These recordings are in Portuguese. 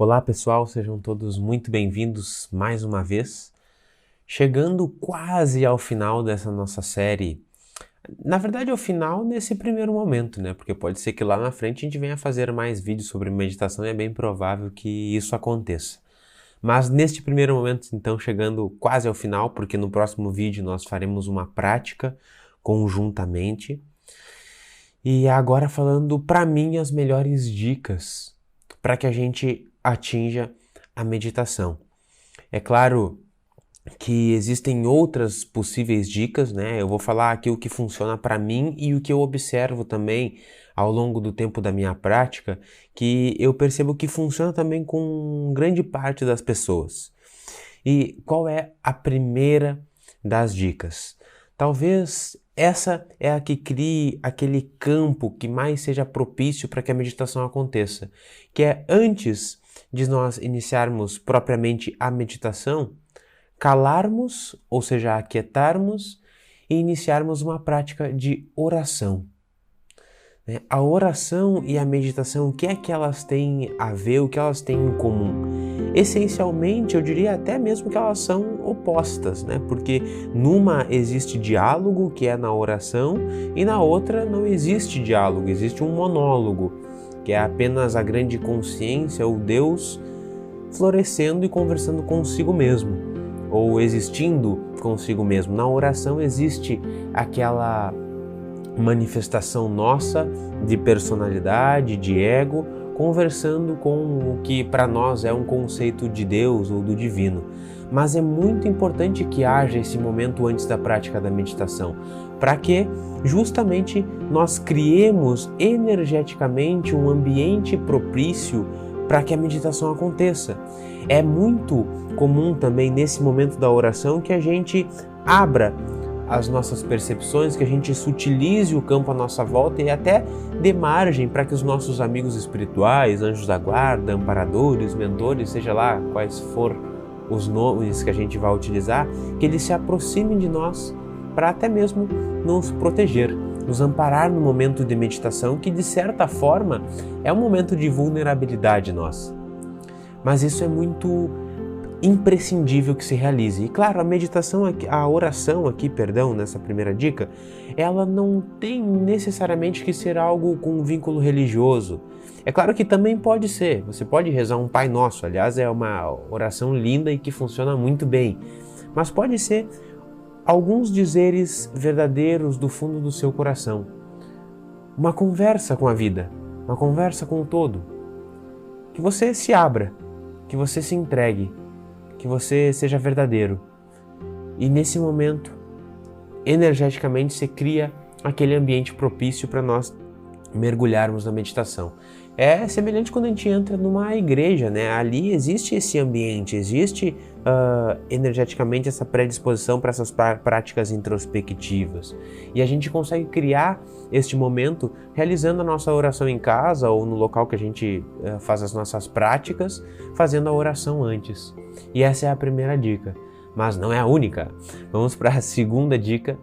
Olá pessoal, sejam todos muito bem-vindos mais uma vez, chegando quase ao final dessa nossa série. Na verdade, ao final nesse primeiro momento, né? Porque pode ser que lá na frente a gente venha fazer mais vídeos sobre meditação e é bem provável que isso aconteça. Mas neste primeiro momento, então, chegando quase ao final, porque no próximo vídeo nós faremos uma prática conjuntamente. E agora falando para mim as melhores dicas para que a gente atinja a meditação. É claro que existem outras possíveis dicas, né? Eu vou falar aqui o que funciona para mim e o que eu observo também ao longo do tempo da minha prática, que eu percebo que funciona também com grande parte das pessoas. E qual é a primeira das dicas? Talvez essa é a que crie aquele campo que mais seja propício para que a meditação aconteça, que é antes de nós iniciarmos propriamente a meditação, calarmos, ou seja, aquietarmos e iniciarmos uma prática de oração. A oração e a meditação, o que é que elas têm a ver, o que elas têm em comum? Essencialmente, eu diria até mesmo que elas são opostas, né? Porque numa existe diálogo, que é na oração, e na outra não existe diálogo, existe um monólogo, que é apenas a grande consciência, o Deus, florescendo e conversando consigo mesmo, ou existindo consigo mesmo. Na oração existe aquela manifestação nossa de personalidade, de ego, conversando com o que para nós é um conceito de Deus ou do divino. Mas é muito importante que haja esse momento antes da prática da meditação, para que justamente nós criemos energeticamente um ambiente propício para que a meditação aconteça. É muito comum também nesse momento da oração que a gente abra as nossas percepções, que a gente sutilize o campo à nossa volta e até dê margem para que os nossos amigos espirituais, anjos da guarda, amparadores, mentores, seja lá quais for os nomes que a gente vai utilizar, que eles se aproximem de nós para até mesmo nos proteger, nos amparar no momento de meditação, que de certa forma é um momento de vulnerabilidade nossa. Mas isso é muito imprescindível que se realize. E claro, a meditação, a oração aqui, nessa primeira dica, ela não tem necessariamente que ser algo com um vínculo religioso. É claro que também pode ser, você pode rezar um Pai Nosso, aliás, é uma oração linda e que funciona muito bem, mas pode ser alguns dizeres verdadeiros do fundo do seu coração. Uma conversa com a vida, uma conversa com o todo. Que você se abra, que você se entregue, que você seja verdadeiro. E nesse momento, energeticamente, você cria aquele ambiente propício para nós mergulharmos na meditação. É semelhante quando a gente entra numa igreja, né? Ali existe esse ambiente, existe energeticamente essa predisposição para essas práticas introspectivas. E a gente consegue criar este momento realizando a nossa oração em casa ou no local que a gente faz as nossas práticas, fazendo a oração antes. E essa é a primeira dica, mas não é a única. Vamos para a segunda dica,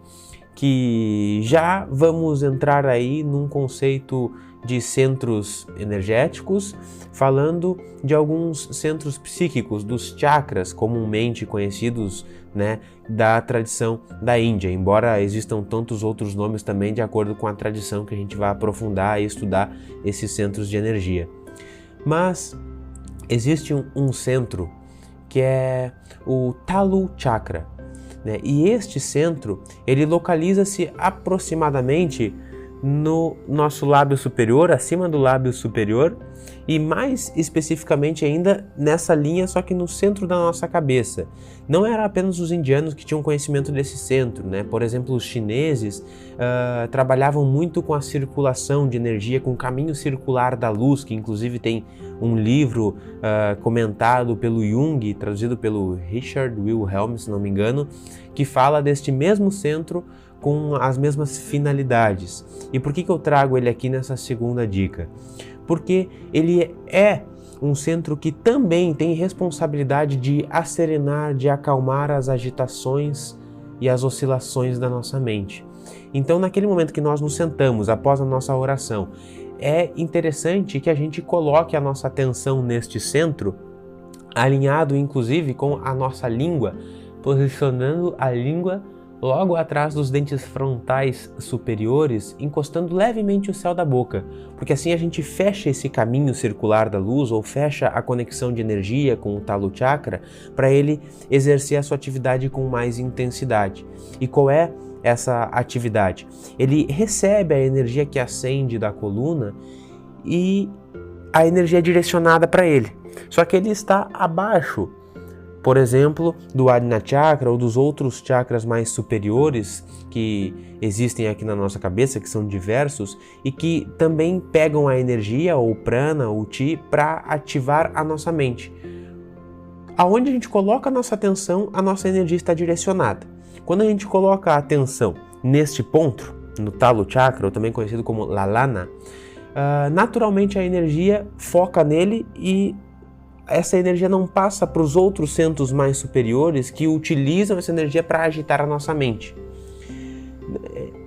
que já vamos entrar aí num conceito de centros energéticos, falando de alguns centros psíquicos, dos chakras, comumente conhecidos, né, da tradição da Índia, embora existam tantos outros nomes também de acordo com a tradição que a gente vai aprofundar e estudar esses centros de energia. Mas existe um centro que é o Talu Chakra, né? E este centro, ele localiza-se aproximadamente no nosso lábio superior, acima do lábio superior, e mais especificamente ainda nessa linha, só que no centro da nossa cabeça. Não era apenas os indianos que tinham conhecimento desse centro, né? Por exemplo, os chineses trabalhavam muito com a circulação de energia, com o caminho circular da luz, que inclusive tem um livro comentado pelo Jung, traduzido pelo Richard Wilhelm, se não me engano, que fala deste mesmo centro com as mesmas finalidades. E por que eu trago ele aqui nessa segunda dica? Porque ele é um centro que também tem responsabilidade de acerenar, de acalmar as agitações e as oscilações da nossa mente. Então, naquele momento que nós nos sentamos após a nossa oração, é interessante que a gente coloque a nossa atenção neste centro, alinhado inclusive com a nossa língua, posicionando a língua logo atrás dos dentes frontais superiores, encostando levemente o céu da boca, porque assim a gente fecha esse caminho circular da luz ou fecha a conexão de energia com o Talo Chakra para ele exercer a sua atividade com mais intensidade. E qual é essa atividade? Ele recebe a energia que ascende da coluna e a energia é direcionada para ele. Só que ele está abaixo, por exemplo, do Ajna Chakra ou dos outros chakras mais superiores que existem aqui na nossa cabeça, que são diversos e que também pegam a energia, ou prana, ou chi, para ativar a nossa mente. Aonde a gente coloca a nossa atenção, a nossa energia está direcionada. Quando a gente coloca a atenção neste ponto, no Talo Chakra, ou também conhecido como Lalana, naturalmente a energia foca nele e essa energia não passa para os outros centros mais superiores que utilizam essa energia para agitar a nossa mente.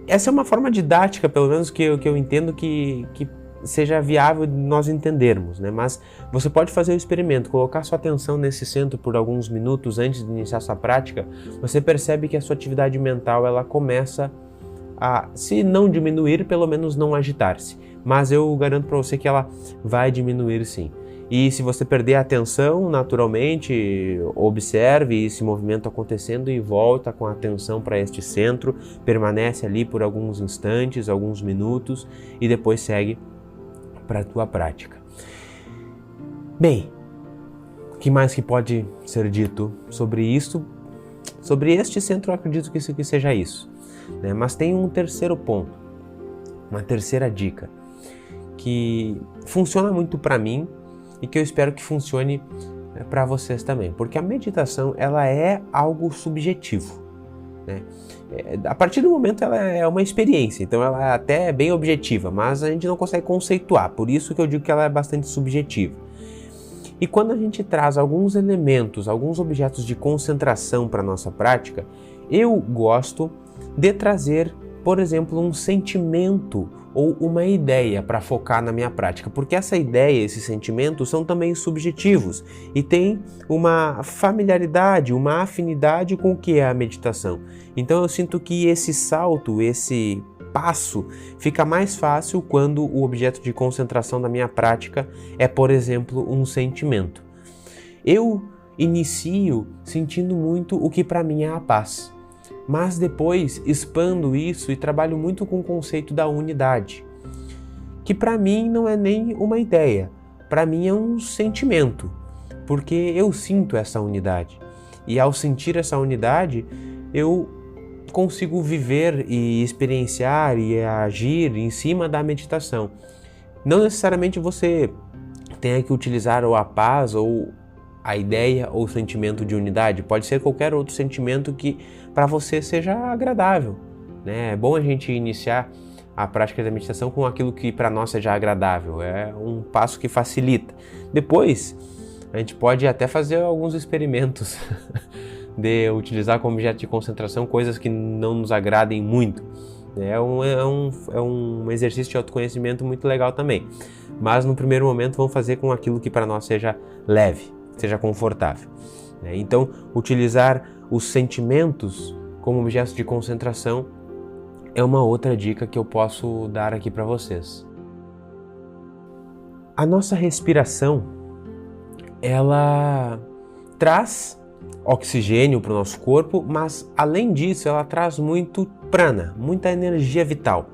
Essa é uma forma didática, pelo menos que eu entendo que seja viável nós entendermos, né? Mas você pode fazer o experimento, colocar sua atenção nesse centro por alguns minutos antes de iniciar sua prática, você percebe que a sua atividade mental ela começa a, se não diminuir, pelo menos não agitar-se. Mas eu garanto para você que ela vai diminuir sim. E se você perder a atenção, naturalmente, observe esse movimento acontecendo e volta com a atenção para este centro, permanece ali por alguns instantes, alguns minutos e depois segue para a tua prática. Bem, o que mais que pode ser dito sobre isso? Sobre este centro, eu acredito que seja isso, né? Mas tem um terceiro ponto, uma terceira dica, que funciona muito para mim, e que eu espero que funcione para vocês também, porque a meditação ela é algo subjetivo, né? A partir do momento ela é uma experiência, então ela é até bem objetiva, mas a gente não consegue conceituar, por isso que eu digo que ela é bastante subjetiva. E quando a gente traz alguns elementos, alguns objetos de concentração para a nossa prática, eu gosto de trazer, por exemplo, um sentimento ou uma ideia para focar na minha prática, porque essa ideia, esses sentimentos são também subjetivos e têm uma familiaridade, uma afinidade com o que é a meditação. Então eu sinto que esse salto, esse passo fica mais fácil quando o objeto de concentração da minha prática é, por exemplo, um sentimento. Eu inicio sentindo muito o que para mim é a paz. Mas depois expando isso e trabalho muito com o conceito da unidade, que para mim não é nem uma ideia, para mim é um sentimento, porque eu sinto essa unidade. E ao sentir essa unidade, eu consigo viver e experienciar e agir em cima da meditação. Não necessariamente você tenha que utilizar ou a paz ou a ideia ou sentimento de unidade, pode ser qualquer outro sentimento que para você seja agradável, né? É bom a gente iniciar a prática da meditação com aquilo que para nós seja agradável, é um passo que facilita. Depois, a gente pode até fazer alguns experimentos de utilizar como objeto de concentração coisas que não nos agradem muito. É um exercício de autoconhecimento muito legal também, mas no primeiro momento vamos fazer com aquilo que para nós seja leve, seja confortável. Então, utilizar os sentimentos como objetos de concentração é uma outra dica que eu posso dar aqui para vocês. A nossa respiração, ela traz oxigênio para o nosso corpo, mas além disso ela traz muito prana, muita energia vital.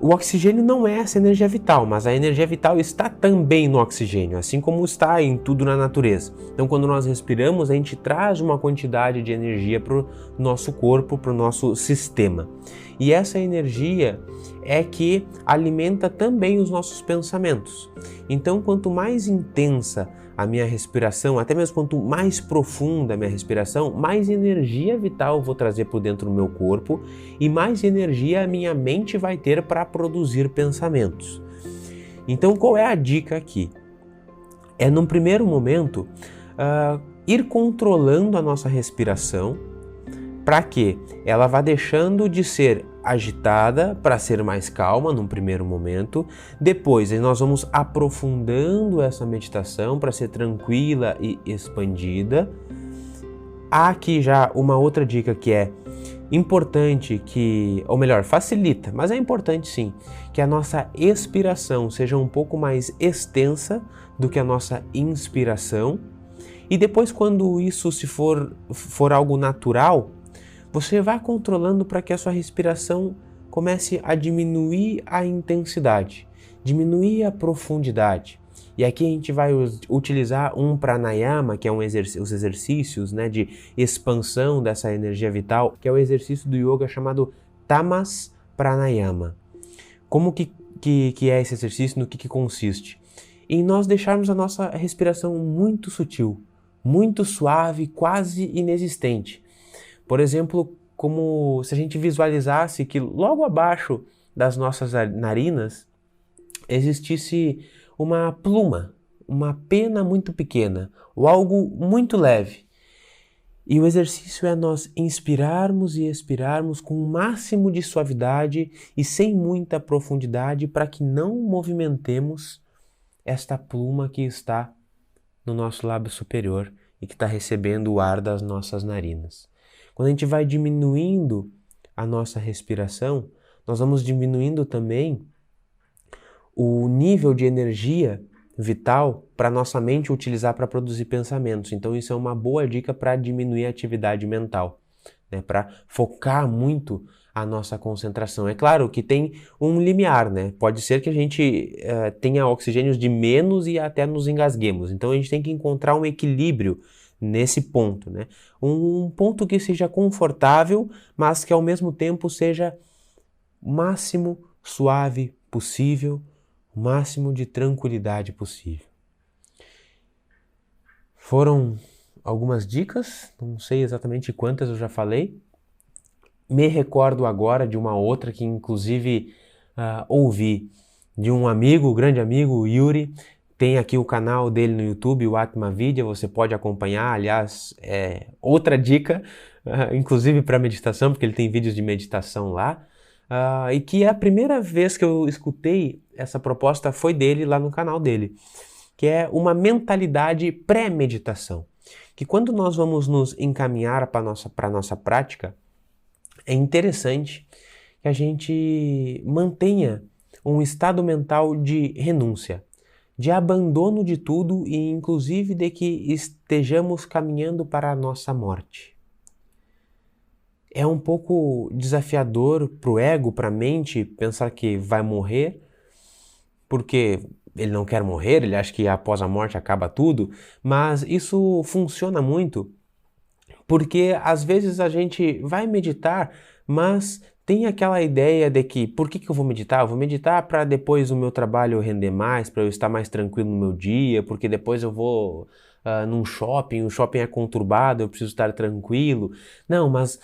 O oxigênio não é essa energia vital, mas a energia vital está também no oxigênio, assim como está em tudo na natureza. Então, quando nós respiramos, a gente traz uma quantidade de energia para o nosso corpo, para o nosso sistema. E essa energia é que alimenta também os nossos pensamentos. Então, quanto mais intensa a minha respiração, até mesmo quanto mais profunda a minha respiração, mais energia vital eu vou trazer por dentro do meu corpo e mais energia a minha mente vai ter para produzir pensamentos. Então, qual é a dica aqui? É, num primeiro momento, ir controlando a nossa respiração para que ela vá deixando de ser agitada para ser mais calma num primeiro momento. Depois nós vamos aprofundando essa meditação para ser tranquila e expandida. Há aqui já uma outra dica que é importante ou melhor, facilita, mas é importante sim, que a nossa expiração seja um pouco mais extensa do que a nossa inspiração. E depois, quando isso se for algo natural, você vai controlando para que a sua respiração comece a diminuir a intensidade, diminuir a profundidade. E aqui a gente vai utilizar um pranayama, que é os exercícios, né, de expansão dessa energia vital, que é o exercício do yoga chamado Tamas Pranayama. Como que é esse exercício, no que consiste? Em nós deixarmos a nossa respiração muito sutil, muito suave, quase inexistente. Por exemplo, como se a gente visualizasse que logo abaixo das nossas narinas existisse uma pluma, uma pena muito pequena, ou algo muito leve. E o exercício é nós inspirarmos e expirarmos com o máximo de suavidade e sem muita profundidade para que não movimentemos esta pluma que está no nosso lábio superior e que está recebendo o ar das nossas narinas. Quando a gente vai diminuindo a nossa respiração, nós vamos diminuindo também o nível de energia vital para nossa mente utilizar para produzir pensamentos. Então isso é uma boa dica para diminuir a atividade mental, né? Para focar muito a nossa concentração. É claro que tem um limiar, né? Pode ser que a gente tenha oxigênios de menos e até nos engasguemos. Então a gente tem que encontrar um equilíbrio nesse ponto, né? Um ponto que seja confortável, mas que ao mesmo tempo seja o máximo suave possível, o máximo de tranquilidade possível. Foram algumas dicas, não sei exatamente quantas eu já falei. Me recordo agora de uma outra que inclusive ouvi de um amigo, grande amigo, Yuri. Tem aqui o canal dele no YouTube, o Atma Vidya, você pode acompanhar. Aliás, outra dica, inclusive para meditação, porque ele tem vídeos de meditação lá. E que a primeira vez que eu escutei essa proposta foi dele lá no canal dele, que é uma mentalidade pré-meditação. Que quando nós vamos nos encaminhar para a nossa prática, é interessante que a gente mantenha um estado mental de renúncia, de abandono de tudo e inclusive de que estejamos caminhando para a nossa morte. É um pouco desafiador para o ego, para a mente, pensar que vai morrer, porque ele não quer morrer, ele acha que após a morte acaba tudo, mas isso funciona muito, porque às vezes a gente vai meditar, mas tem aquela ideia de que, por que eu vou meditar? Eu vou meditar para depois o meu trabalho render mais, para eu estar mais tranquilo no meu dia, porque depois eu vou num shopping, o shopping é conturbado, eu preciso estar tranquilo. Não, mas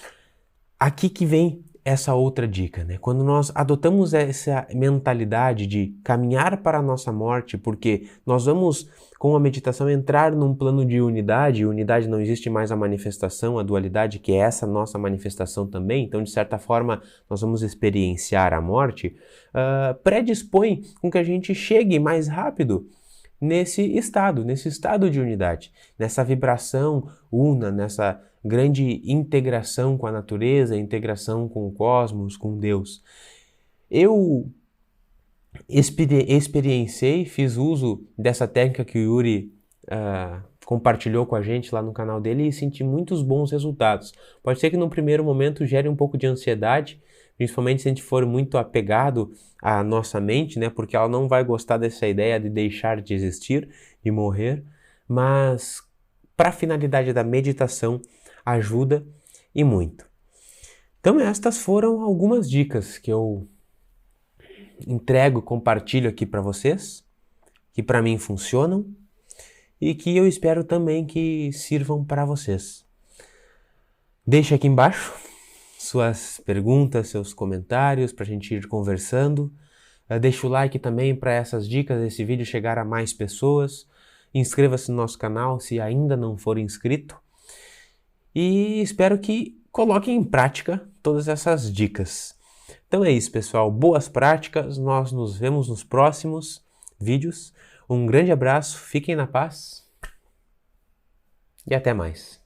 aqui que vem essa outra dica, né? Quando nós adotamos essa mentalidade de caminhar para a nossa morte, porque nós vamos, com a meditação, entrar num plano de unidade, e unidade não existe mais a manifestação, a dualidade, que é essa nossa manifestação também, então, de certa forma, nós vamos experienciar a morte, predispõe com que a gente chegue mais rápido nesse estado de unidade, nessa vibração una, nessa grande integração com a natureza, integração com o cosmos, com Deus. Eu experienciei, fiz uso dessa técnica que o Yuri compartilhou com a gente lá no canal dele e senti muitos bons resultados. Pode ser que no primeiro momento gere um pouco de ansiedade, principalmente se a gente for muito apegado à nossa mente, né? Porque ela não vai gostar dessa ideia de deixar de existir, de morrer, mas para a finalidade da meditação ajuda e muito. Então estas foram algumas dicas que eu entrego, compartilho aqui para vocês, que para mim funcionam e que eu espero também que sirvam para vocês. Deixe aqui embaixo suas perguntas, seus comentários para a gente ir conversando. Deixa o like também para essas dicas, esse vídeo chegar a mais pessoas. Inscreva-se no nosso canal se ainda não for inscrito. E espero que coloquem em prática todas essas dicas. Então é isso, pessoal. Boas práticas. Nós nos vemos nos próximos vídeos. Um grande abraço, fiquem na paz e até mais.